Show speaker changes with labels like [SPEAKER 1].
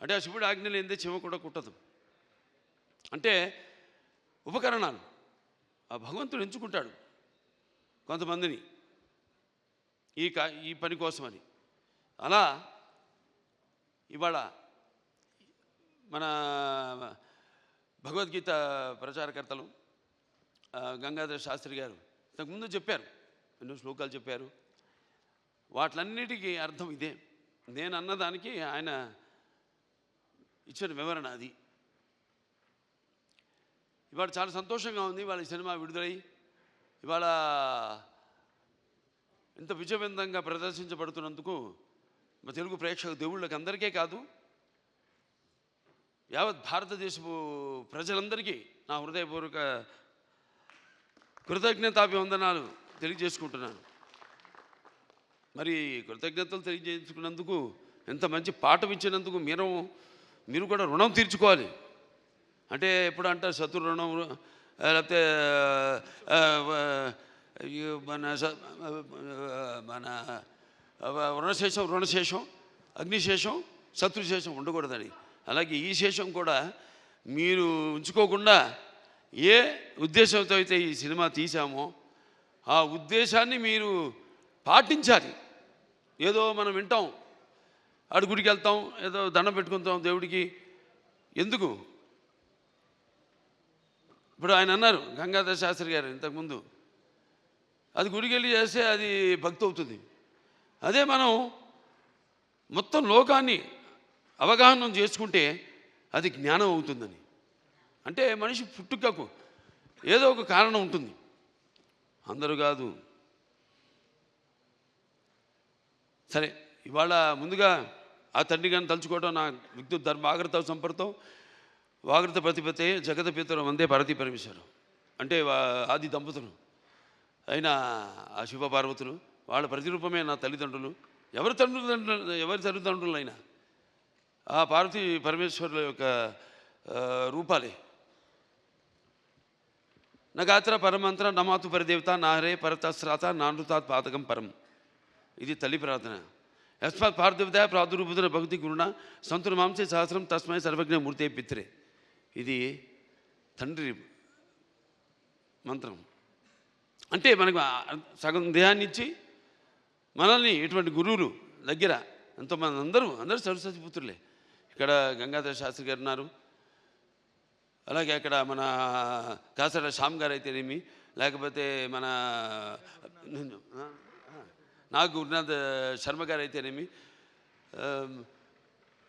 [SPEAKER 1] అంటే ఆ శివుడు ఆజ్ఞ లేనిదే చీమ కూడా కుట్టదు. అంటే ఉపకరణాలు ఆ భగవంతుడు ఎంచుకుంటాడు కొంతమందిని ఈ పని కోసమని. అలా ఇవాళ మన భగవద్గీత ప్రచారకర్తలు గంగాధర శాస్త్రి గారు ఇంతకుముందు చెప్పారు, ఎన్నో శ్లోకాలు చెప్పారు. వాటిలన్నిటికీ అర్థం ఇదే. నేను అన్నదానికి ఆయన ఇచ్చిన వివరణ అది. ఇవాళ చాలా సంతోషంగా ఉంది. ఇవాళ ఈ సినిమా విడుదలై ఇవాళ ఇంత విజయవంతంగా ప్రదర్శించబడుతున్నందుకు మా తెలుగు ప్రేక్షక దేవుళ్ళకి అందరికీ కాదు, యావత్ భారతదేశపు ప్రజలందరికీ నా హృదయపూర్వక కృతజ్ఞతాభివందనాలు తెలియజేసుకుంటున్నాను. మరి కృతజ్ఞతలు తెలియజేసుకున్నందుకు, ఎంత మంచి పాఠం ఇచ్చినందుకు మీరు కూడా రుణం తీర్చుకోవాలి. అంటే ఎప్పుడు అంటారు శత్రు రుణం, లేకపోతే మన రుణశేషం అగ్నిశేషం శత్రుశేషం ఉండకూడదని. అలాగే ఈ శేషం కూడా మీరు ఉంచుకోకుండా ఏ ఉద్దేశంతో అయితే ఈ సినిమా తీసామో ఆ ఉద్దేశాన్ని మీరు పాటించాలి. ఏదో మనం వింటాం, గుడికి వెళ్తాం, ఏదో దండం పెట్టుకుంటాం దేవుడికి, ఎందుకు? ఇప్పుడు ఆయన అన్నారు గంగాధర శాస్త్రి గారు ఇంతకుముందు, అది గుడికి వెళ్ళి చేస్తే అది భక్తి అవుతుంది. అదే మనం మొత్తం లోకాన్ని అవగాహన చేసుకుంటే అది జ్ఞానం అవుతుందని. అంటే మనిషి పుట్టుకకు ఏదో ఒక కారణం ఉంటుంది, అందరూ కాదు. సరే, ఇవాళ ముందుగా ఆ తండ్రి గారిని తలుచుకోవడం నా విద్యుత్ ధర్మ ఆగ్రత సంపర్తం వాగ్రత ప్రతిపతే జగత పితరం వందే పార్వతీ పరమేశ్వరం. అంటే ఆది దంపతులు అయిన ఆ శివపార్వతులు, వాళ్ళ ప్రతిరూపమే నా తల్లిదండ్రులు. ఎవరి తల్లిదండ్రులైనా ఆ పార్వతీ పరమేశ్వరుల యొక్క రూపాలే. నగాత్ర పరమంత్ర నమాతు పరిదేవత నాహరే పరతశ్రాత నానృతాత్ పాతకం పరం. ఇది తల్లి ప్రార్థన. యస్మాత్ పార్థివదయ ప్రాదురూపుతున్న భక్తి గురుణ సంతుల మాంసే సహస్రం తస్మై సర్వజ్ఞ మూర్తే పిత్రే. ఇది తండ్రి మంత్రం. అంటే మనకు సగం దేహాన్ని ఇచ్చి మనల్ని ఇటువంటి గురువులు దగ్గర ఎంతోమంది, అందరూ సరస్వతి పుత్రులే. ఇక్కడ గంగాధర శాస్త్రి గారు ఉన్నారు, అలాగే అక్కడ మన కాసర శ్యామ్ గారు అయితేనేమి, లేకపోతే మన నాగ్ గురునాథ్ శర్మ గారు అయితేనేమి,